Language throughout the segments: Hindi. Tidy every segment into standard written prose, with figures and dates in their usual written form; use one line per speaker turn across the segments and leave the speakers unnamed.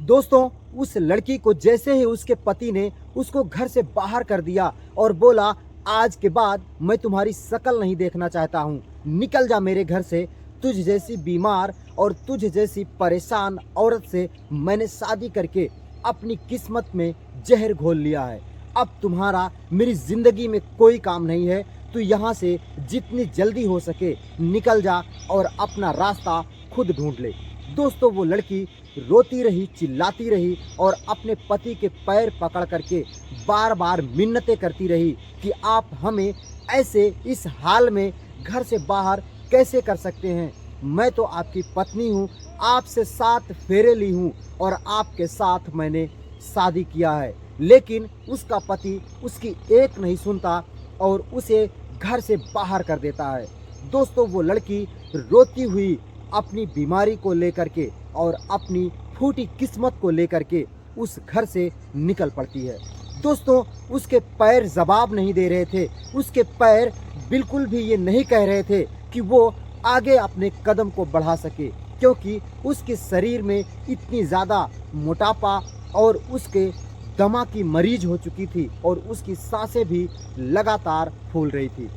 दोस्तों, उस लड़की को जैसे ही उसके पति ने उसको घर से बाहर कर दिया और बोला, आज के बाद मैं तुम्हारी शक्ल नहीं देखना चाहता हूँ, निकल जा मेरे घर से। तुझ जैसी बीमार और तुझ जैसी परेशान औरत से मैंने शादी करके अपनी किस्मत में जहर घोल लिया है। अब तुम्हारा मेरी ज़िंदगी में कोई काम नहीं है। तू यहाँ से जितनी जल्दी हो सके निकल जा और अपना रास्ता खुद ढूंढ ले। दोस्तों, वो लड़की रोती रही, चिल्लाती रही और अपने पति के पैर पकड़ करके बार बार मिन्नतें करती रही कि आप हमें ऐसे इस हाल में घर से बाहर कैसे कर सकते हैं। मैं तो आपकी पत्नी हूँ, आपसे 7 फेरे ली हूँ और आपके साथ मैंने शादी किया है। लेकिन उसका पति उसकी एक नहीं सुनता और उसे घर से बाहर कर देता है। दोस्तों, वो लड़की रोती हुई अपनी बीमारी को लेकर के और अपनी फूटी किस्मत को लेकर के उस घर से निकल पड़ती है। दोस्तों, उसके पैर जवाब नहीं दे रहे थे। उसके पैर बिल्कुल भी ये नहीं कह रहे थे कि वो आगे अपने कदम को बढ़ा सके, क्योंकि उसके शरीर में इतनी ज़्यादा मोटापा और उसके दमा की मरीज हो चुकी थी और उसकी सांसें भी लगातार फूल रही थी।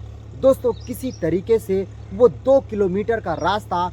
दोस्तों, किसी तरीके से वो 2 किलोमीटर का रास्ता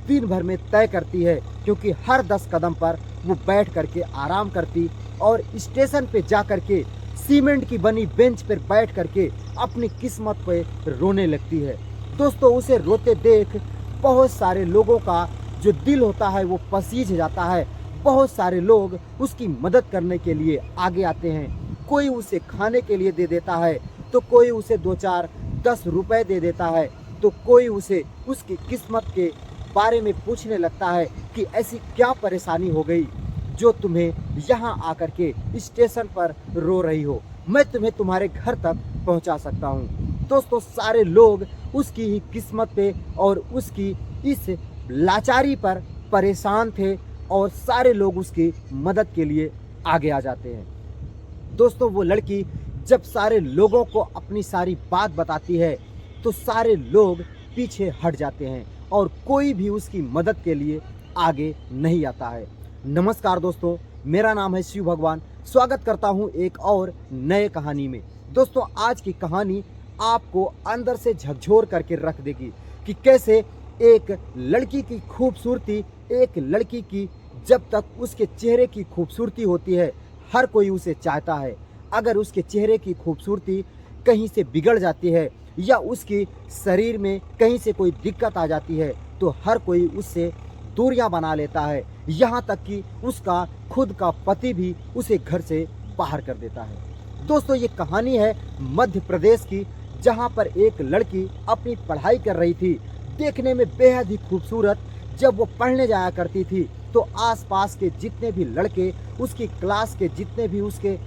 दिन भर में तय करती है, क्योंकि हर 10 कदम पर वो बैठ करके आराम करती और स्टेशन पे जा करके सीमेंट की बनी बेंच पर बैठ करके अपनी किस्मत पे रोने लगती है। दोस्तों, उसे रोते देख बहुत सारे लोगों का जो दिल होता है वो पसीज जाता है। बहुत सारे लोग उसकी मदद करने के लिए आगे आते हैं। कोई उसे खाने के लिए दे देता है, तो कोई उसे 2-4-10 रुपए दे देता है, तो कोई उसे उसकी किस्मत के बारे में पूछने लगता है कि ऐसी क्या परेशानी हो गई जो तुम्हें यहाँ आकर के स्टेशन पर रो रही हो, मैं तुम्हें तुम्हारे घर तक पहुँचा सकता हूँ। दोस्तों, सारे लोग उसकी ही किस्मत पे और उसकी इस लाचारी पर परेशान थे और सारे लोग उसकी मदद के लिए आगे आ जाते हैं। दोस्तों, वो लड़की जब सारे लोगों को अपनी सारी बात बताती है तो सारे लोग पीछे हट जाते हैं और कोई भी उसकी मदद के लिए आगे नहीं आता है। नमस्कार दोस्तों, मेरा नाम है शिव भगवान। स्वागत करता हूं एक और नए कहानी में। दोस्तों, आज की कहानी आपको अंदर से झकझोर करके रख देगी कि कैसे एक लड़की की खूबसूरती, एक लड़की की जब तक उसके चेहरे की खूबसूरती होती है हर कोई उसे चाहता है। अगर उसके चेहरे की खूबसूरती कहीं से बिगड़ जाती है या उसकी शरीर में कहीं से कोई दिक्कत आ जाती है तो हर कोई उससे दूरियां बना लेता है। यहाँ तक कि उसका खुद का पति भी उसे घर से बाहर कर देता है। दोस्तों, ये कहानी है मध्य प्रदेश की, जहाँ पर एक लड़की अपनी पढ़ाई कर रही थी, देखने में बेहद ही खूबसूरत। जब वो पढ़ने जाया करती थी तो आसपास के जितने भी लड़के, उसकी क्लास के जितने भी उसके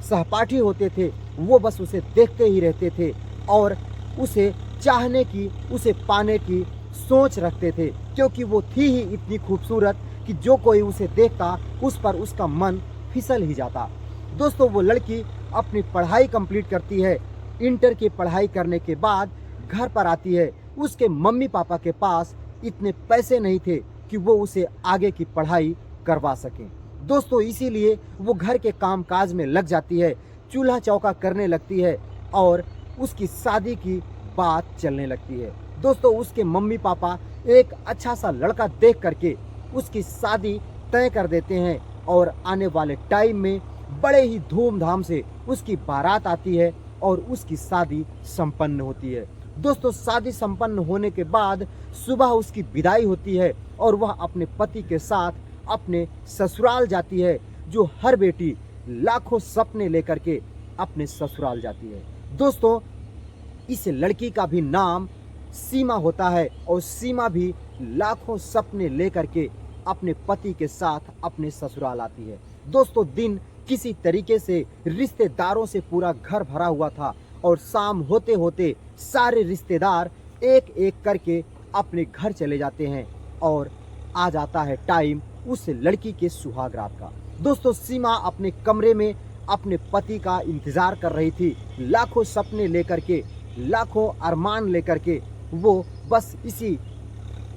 सहपाठी होते थे, वो बस उसे देखते ही रहते थे और उसे चाहने की, उसे पाने की सोच रखते थे, क्योंकि वो थी ही इतनी खूबसूरत कि जो कोई उसे देखता उस पर उसका मन फिसल ही जाता। दोस्तों, वो लड़की अपनी पढ़ाई कंप्लीट करती है। इंटर की पढ़ाई करने के बाद घर पर आती है। उसके मम्मी पापा के पास इतने पैसे नहीं थे कि वो उसे आगे की पढ़ाई करवा सकें। दोस्तों, इसीलिए वो घर के कामकाज में लग जाती है, चूल्हा चौका करने लगती है और उसकी शादी की बात चलने लगती है। दोस्तों, उसके मम्मी पापा एक अच्छा सा लड़का देख करके उसकी शादी तय कर देते हैं और आने वाले टाइम में बड़े ही धूमधाम से उसकी बारात आती है और उसकी शादी संपन्न होती है। दोस्तों, शादी संपन्न होने के बाद सुबह उसकी विदाई होती है और वह अपने पति के साथ अपने ससुराल जाती है, जो हर बेटी लाखों सपने लेकर के अपने ससुराल जाती है। दोस्तों, इस लड़की का भी नाम सीमा होता है और सीमा भी लाखों सपने लेकर के अपने पति के साथ अपने ससुराल आती है। दोस्तों, दिन किसी तरीके से रिश्तेदारों से पूरा घर भरा हुआ था और शाम होते होते सारे रिश्तेदार एक एक करके अपने घर चले जाते हैं और आ जाता है टाइम उस लड़की के सुहाग रात का। दोस्तों, सीमा अपने कमरे में अपने पति का इंतजार कर रही थी। लाखों सपने लेकर के, लाखों अरमान लेकर के वो बस इसी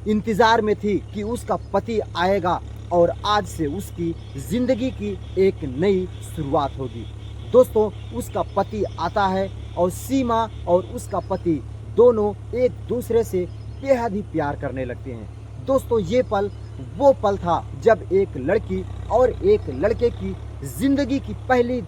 इंतजार में थी कि उसका पति आएगा और आज से उसकी ज़िंदगी की एक नई शुरुआत होगी। दोस्तों, उसका पति आता है और सीमा और उसका पति दोनों एक दूसरे से बेहद ही प्यार करने लगते हैं। दोस्तों, ये पल वो पल था जब एक लड़की और एक लड़के की ज़िंदगी की पहली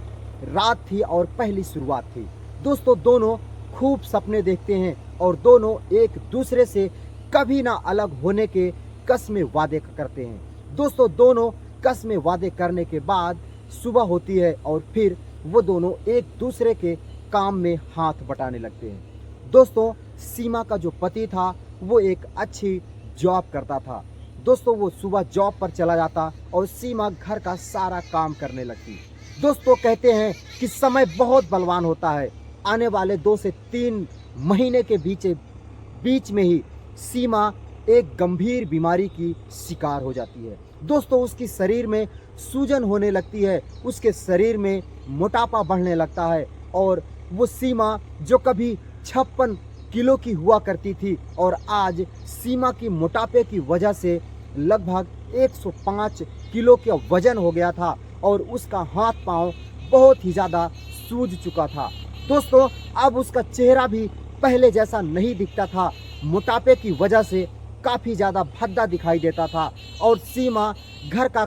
रात थी और पहली शुरुआत थी। दोस्तों, दोनों खूब सपने देखते हैं और दोनों एक दूसरे से कभी ना अलग होने के कसमें वादे करते हैं। दोस्तों, दोनों कसमें वादे करने के बाद सुबह होती है और फिर वो दोनों एक दूसरे के काम में हाथ बटाने लगते हैं। दोस्तों, सीमा का जो पति था वो एक अच्छी जॉब करता था। दोस्तों, वो सुबह जॉब पर चला जाता और सीमा घर का सारा काम करने लगती। दोस्तों, कहते हैं कि समय बहुत बलवान होता है। आने वाले 2 से 3 महीने के बीच में ही सीमा एक गंभीर बीमारी की शिकार हो जाती है। दोस्तों, उसकी शरीर में सूजन होने लगती है, उसके शरीर में मोटापा बढ़ने लगता है और वो सीमा जो कभी 56 किलो की हुआ करती थी और आज सीमा की मोटापे की वजह से लगभग 105 किलो का वजन हो गया था और उसका हाथ पांव बहुत ही ज़्यादा सूज चुका था। दोस्तों, अब उसका चेहरा भी पहले जैसा नहीं दिखता था। मोटापे की वजह से काफ़ी ज़्यादा भद्दा दिखाई देता था और सीमा घर का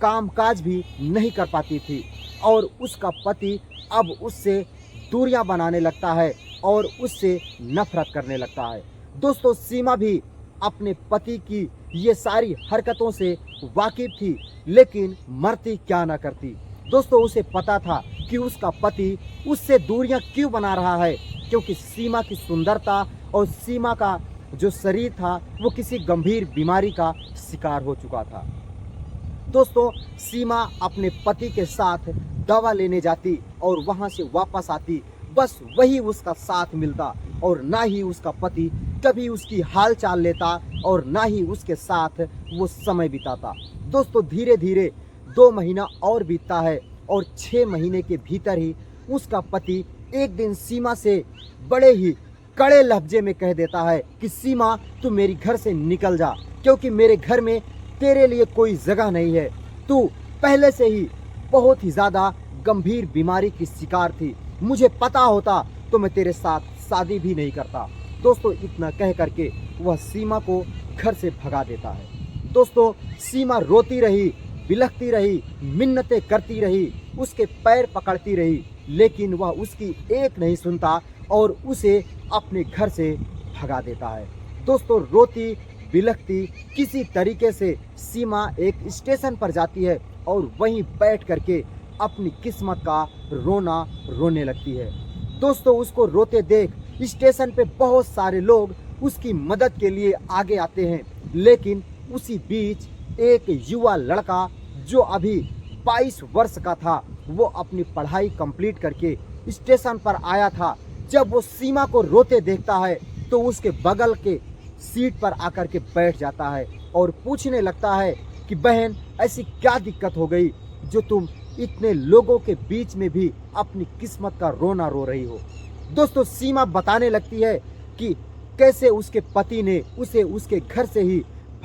कामकाज भी नहीं कर पाती थी और उसका पति अब उससे दूरियां बनाने लगता है और उससे नफरत करने लगता है। दोस्तों, सीमा भी अपने पति की ये सारी हरकतों से वाकिफ थी, लेकिन मरती क्या ना करती। दोस्तों, उसे पता था कि उसका पति उससे दूरियां क्यों बना रहा है, क्योंकि सीमा की सुंदरता और सीमा का जो शरीर था वो किसी गंभीर बीमारी का शिकार हो चुका था। दोस्तों, सीमा अपने पति के साथ दवा लेने जाती और वहां से वापस आती, बस वही उसका साथ मिलता और ना ही उसका पति कभी उसकी हाल चाल लेता और ना ही उसके साथ वो समय बिताता। दोस्तों, धीरे धीरे 2 महीना और बीतता है और 6 महीने के भीतर ही उसका पति एक दिन सीमा से बड़े ही कड़े लफ्जे में कह देता है कि सीमा, तू मेरी घर से निकल जा, क्योंकि मेरे घर में तेरे लिए कोई जगह नहीं है। तू पहले से ही बहुत ही ज़्यादा गंभीर बीमारी की शिकार थी। मुझे पता होता तो मैं तेरे साथ शादी भी नहीं करता। दोस्तों, इतना कह करके वह सीमा को घर से भगा देता है। दोस्तों, सीमा रोती रही, बिलखती रही, मिन्नतें करती रही, उसके पैर पकड़ती रही, लेकिन वह उसकी एक नहीं सुनता और उसे अपने घर से भगा देता है। दोस्तों, रोती बिलखती किसी तरीके से सीमा एक स्टेशन पर जाती है और वहीं बैठ करके अपनी किस्मत का रोना रोने लगती है। दोस्तों, उसको रोते देख स्टेशन पे बहुत सारे लोग उसकी मदद के लिए आगे आते हैं, लेकिन उसी बीच एक युवा लड़का जो अभी 22 वर्ष का था, वो अपनी पढ़ाई कंप्लीट करके स्टेशन पर आया था। जब वो सीमा को रोते देखता है तो उसके बगल के सीट पर आकर के बैठ जाता है और पूछने लगता है कि बहन, ऐसी क्या दिक्कत हो गई जो तुम इतने लोगों के बीच में भी अपनी किस्मत का रोना रो रही हो। दोस्तों, सीमा बताने लगती है कि कैसे उसके पति ने उसे उसके घर से ही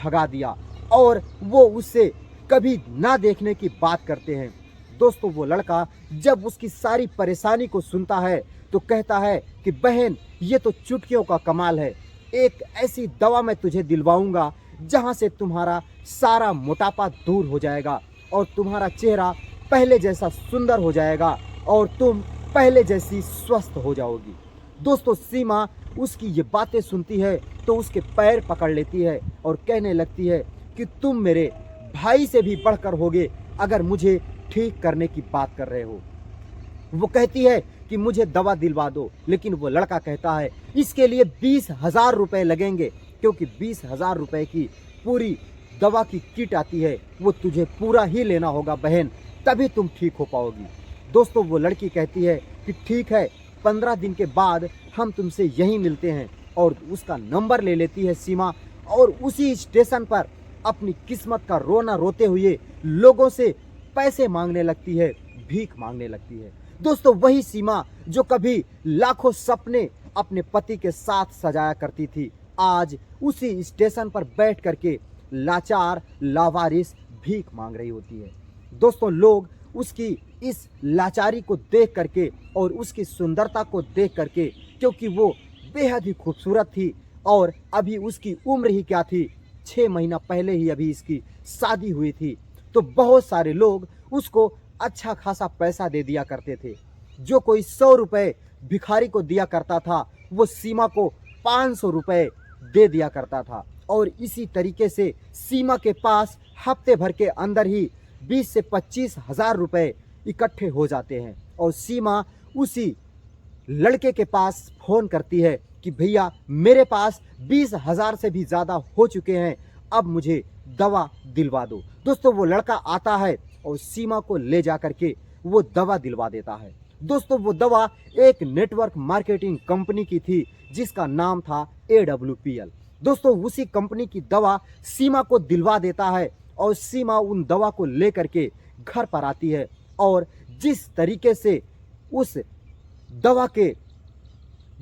भगा दिया और वो उससे कभी ना देखने की बात करते हैं। दोस्तों, वो लड़का जब उसकी सारी परेशानी को सुनता है तो कहता है कि बहन, ये तो चुटकियों का कमाल है। एक ऐसी दवा मैं तुझे दिलवाऊंगा जहां से तुम्हारा सारा मोटापा दूर हो जाएगा और तुम्हारा चेहरा पहले जैसा सुंदर हो जाएगा और तुम पहले जैसी स्वस्थ हो जाओगी। दोस्तों, सीमा उसकी ये बातें सुनती है तो उसके पैर पकड़ लेती है और कहने लगती है कि तुम मेरे भाई से भी बढ़कर होगे अगर मुझे ठीक करने की बात कर रहे हो। वो कहती है कि मुझे दवा दिलवा दो, लेकिन वो लड़का कहता है इसके लिए 20,000 रुपये लगेंगे, क्योंकि 20,000 रुपये की पूरी दवा की किट आती है, वो तुझे पूरा ही लेना होगा बहन, तभी तुम ठीक हो पाओगी। दोस्तों, वो लड़की कहती है कि ठीक है, 15 दिन के बाद हम तुमसे यहीं मिलते हैं और उसका नंबर ले लेती है सीमा और उसी स्टेशन पर अपनी किस्मत का रोना रोते हुए लोगों से पैसे मांगने लगती है, भीख मांगने लगती है। दोस्तों, वही सीमा जो कभी लाखों सपने अपने पति के साथ सजाया करती थी, आज उसी स्टेशन पर बैठ करके लाचार लावारिस भीख मांग रही होती है। दोस्तों, लोग उसकी इस लाचारी को देख करके और उसकी सुंदरता को देख करके, क्योंकि वो बेहद ही खूबसूरत थी और अभी उसकी उम्र ही क्या थी, 6 महीना पहले ही अभी इसकी शादी हुई थी, तो बहुत सारे लोग उसको अच्छा खासा पैसा दे दिया करते थे। जो कोई 100 रुपये भिखारी को दिया करता था, वो सीमा को 500 रुपये दे दिया करता था। और इसी तरीके से सीमा के पास हफ्ते भर के अंदर ही 20 से 25 हज़ार रुपये इकट्ठे हो जाते हैं और सीमा उसी लड़के के पास फ़ोन करती है कि भैया मेरे पास 20,000 से भी ज़्यादा हो चुके हैं, अब मुझे दवा दिलवा दो। दोस्तों, वो लड़का आता है और सीमा को ले जा करके वो दवा दिलवा देता है। दोस्तों, वो दवा एक नेटवर्क मार्केटिंग कंपनी की थी जिसका नाम था AWPL। दोस्तों, उसी कंपनी की दवा सीमा को दिलवा देता है और सीमा उन दवा को लेकर के घर पर आती है और जिस तरीके से उस दवा के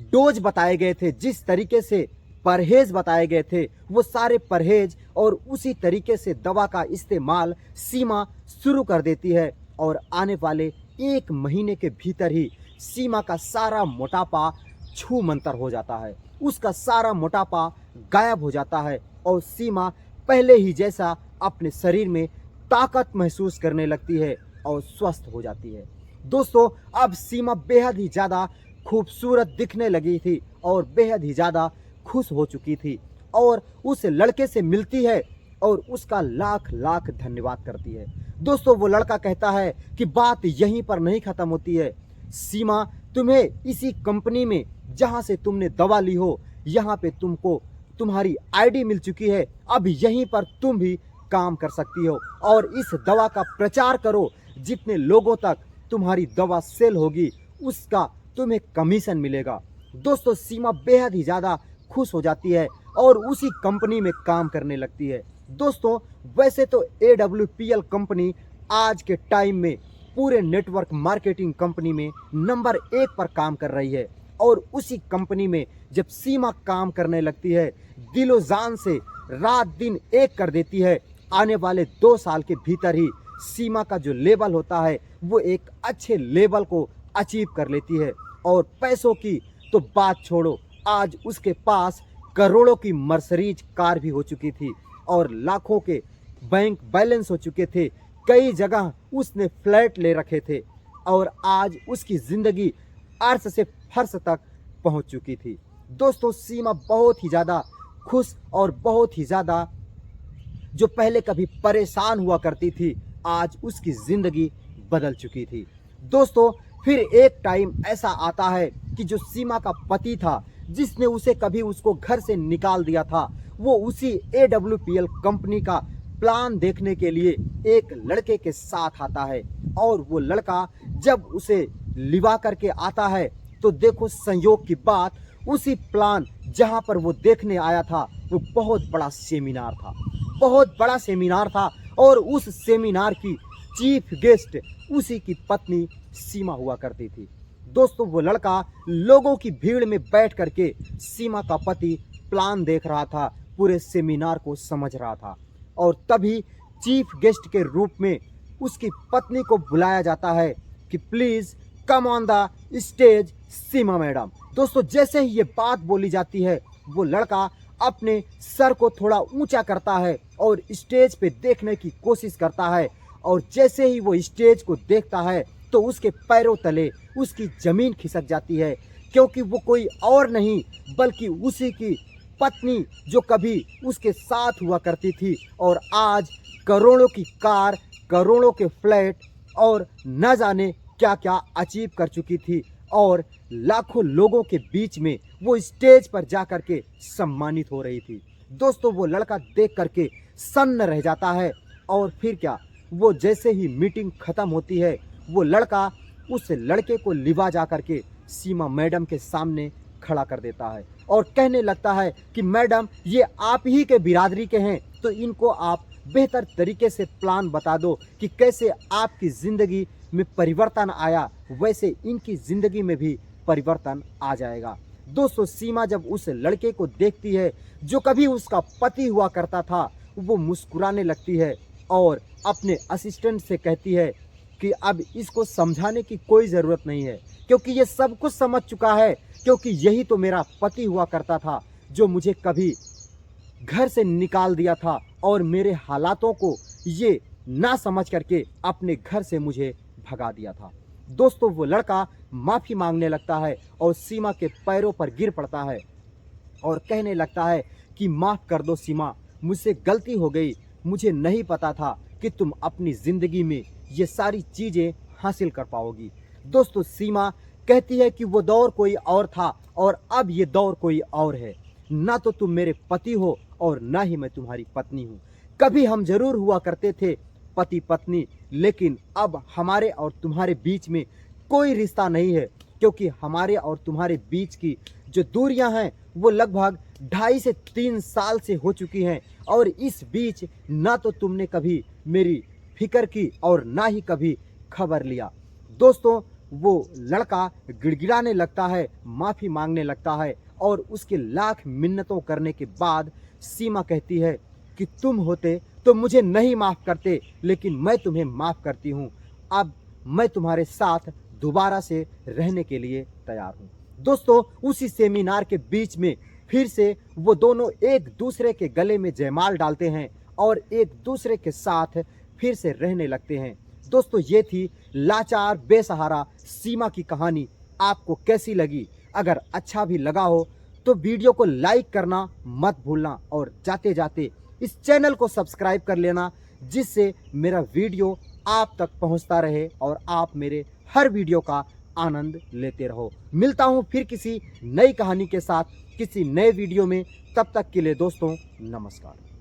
डोज बताए गए थे, जिस तरीके से परहेज बताए गए थे, वो सारे परहेज और उसी तरीके से दवा का इस्तेमाल सीमा शुरू कर देती है और आने वाले 1 महीने के भीतर ही सीमा का सारा मोटापा छू मंतर हो जाता है, उसका सारा मोटापा गायब हो जाता है और सीमा पहले ही जैसा अपने शरीर में ताकत महसूस करने लगती है और स्वस्थ हो जाती है। दोस्तों, अब सीमा बेहद ही ज़्यादा खूबसूरत दिखने लगी थी और बेहद ही ज़्यादा खुश हो चुकी थी और उस लड़के से मिलती है और उसका लाख लाख धन्यवाद करती है। दोस्तों, वो लड़का कहता है कि बात यहीं पर नहीं ख़त्म होती है सीमा, तुम्हें इसी कंपनी में जहाँ से तुमने दवा ली हो, यहाँ पे तुमको तुम्हारी आईडी मिल चुकी है, अब यहीं पर तुम भी काम कर सकती हो और इस दवा का प्रचार करो। जितने लोगों तक तुम्हारी दवा सेल होगी उसका तुम्हें कमीशन मिलेगा। दोस्तों, सीमा बेहद ही ज़्यादा खुश हो जाती है और उसी कंपनी में काम करने लगती है। दोस्तों, वैसे तो AWPL कंपनी आज के टाइम में पूरे नेटवर्क मार्केटिंग कंपनी में नंबर 1 पर काम कर रही है और उसी कंपनी में जब सीमा काम करने लगती है, दिलो जान से रात दिन एक कर देती है। आने वाले 2 साल के भीतर ही सीमा का जो लेवल होता है वो एक अच्छे लेवल को अचीव कर लेती है और पैसों की तो बात छोड़ो, आज उसके पास करोड़ों की मर्सिडीज कार भी हो चुकी थी और लाखों के बैंक बैलेंस हो चुके थे। कई जगह उसने फ्लैट ले रखे थे और आज उसकी ज़िंदगी अर्श से फर्श तक पहुंच चुकी थी। दोस्तों, सीमा बहुत ही ज़्यादा खुश और बहुत ही ज़्यादा, जो पहले कभी परेशान हुआ करती थी, आज उसकी ज़िंदगी बदल चुकी थी। दोस्तों, फिर एक टाइम ऐसा आता है कि जो सीमा का पति था, जिसने उसे कभी उसको घर से निकाल दिया था, वो उसी AWPL कंपनी का प्लान देखने के लिए एक लड़के के साथ आता है और वो लड़का जब उसे लिवा करके आता है तो देखो संयोग की बात, उसी प्लान जहां पर वो देखने आया था वो बहुत बड़ा सेमिनार था, बहुत बड़ा सेमिनार था और उस सेमिनार की चीफ गेस्ट उसी की पत्नी सीमा हुआ करती थी। दोस्तों, वो लड़का लोगों की भीड़ में बैठ करके सीमा का पति प्लान देख रहा था, पूरे सेमिनार को समझ रहा था और तभी चीफ गेस्ट के रूप में उसकी पत्नी को बुलाया जाता है कि please come on the stage Seema madam. दोस्तों, जैसे ही ये बात बोली जाती है, वो लड़का अपने सर को थोड़ा ऊंचा करता है और स्टेज पे देखने की कोशिश करता है और जैसे ही वो स्टेज को देखता है तो उसके पैरों तले उसकी ज़मीन खिसक जाती है, क्योंकि वो कोई और नहीं बल्कि उसी की पत्नी जो कभी उसके साथ हुआ करती थी और आज करोड़ों की कार, करोड़ों के फ्लैट और न जाने क्या क्या अचीव कर चुकी थी और लाखों लोगों के बीच में वो स्टेज पर जा कर के सम्मानित हो रही थी। दोस्तों, वो लड़का देख करके सन्न रह जाता है और फिर क्या, वो जैसे ही मीटिंग ख़त्म होती है, वो लड़का उस लड़के को लिवा जा करके सीमा मैडम के सामने खड़ा कर देता है और कहने लगता है कि मैडम, ये आप ही के बिरादरी के हैं, तो इनको आप बेहतर तरीके से प्लान बता दो कि कैसे आपकी ज़िंदगी में परिवर्तन आया, वैसे इनकी ज़िंदगी में भी परिवर्तन आ जाएगा। दोस्तों, सीमा जब उस लड़के को देखती है जो कभी उसका पति हुआ करता था वो मुस्कुराने लगती है और अपने असिस्टेंट से कहती है कि अब इसको समझाने की कोई ज़रूरत नहीं है, क्योंकि ये सब कुछ समझ चुका है, क्योंकि यही तो मेरा पति हुआ करता था जो मुझे कभी घर से निकाल दिया था और मेरे हालातों को ये ना समझ करके अपने घर से मुझे भगा दिया था। दोस्तों, वो लड़का माफ़ी मांगने लगता है और सीमा के पैरों पर गिर पड़ता है और कहने लगता है कि माफ़ कर दो सीमा, मुझसे गलती हो गई, मुझे नहीं पता था कि तुम अपनी ज़िंदगी में ये सारी चीज़ें हासिल कर पाओगी। दोस्तों, सीमा कहती है कि वो दौर कोई और था और अब ये दौर कोई और है। ना तो तुम मेरे पति हो और ना ही मैं तुम्हारी पत्नी हूँ। कभी हम जरूर हुआ करते थे पति पत्नी, लेकिन अब हमारे और तुम्हारे बीच में कोई रिश्ता नहीं है, क्योंकि हमारे और तुम्हारे बीच की जो दूरियां हैं वो लगभग 2.5 से 3 साल से हो चुकी हैं और इस बीच ना तो तुमने कभी मेरी फिक्र की और ना ही कभी खबर लिया। दोस्तों, वो लड़का गिड़गिड़ाने लगता है, माफ़ी मांगने लगता है और उसके लाख मिन्नतों करने के बाद सीमा कहती है कि तुम होते तो मुझे नहीं माफ़ करते, लेकिन मैं तुम्हें माफ़ करती हूँ। अब मैं तुम्हारे साथ दोबारा से रहने के लिए तैयार हूँ। दोस्तों, उसी सेमिनार के बीच में फिर से वो दोनों एक दूसरे के गले में जयमाल डालते हैं और एक दूसरे के साथ फिर से रहने लगते हैं। दोस्तों, ये थी लाचार बेसहारा सीमा की कहानी। आपको कैसी लगी? अगर अच्छा भी लगा हो तो वीडियो को लाइक करना मत भूलना और जाते जाते इस चैनल को सब्सक्राइब कर लेना, जिससे मेरा वीडियो आप तक पहुंचता रहे और आप मेरे हर वीडियो का आनंद लेते रहो। मिलता हूं फिर किसी नई कहानी के साथ किसी नए वीडियो में। तब तक के लिए दोस्तों, नमस्कार।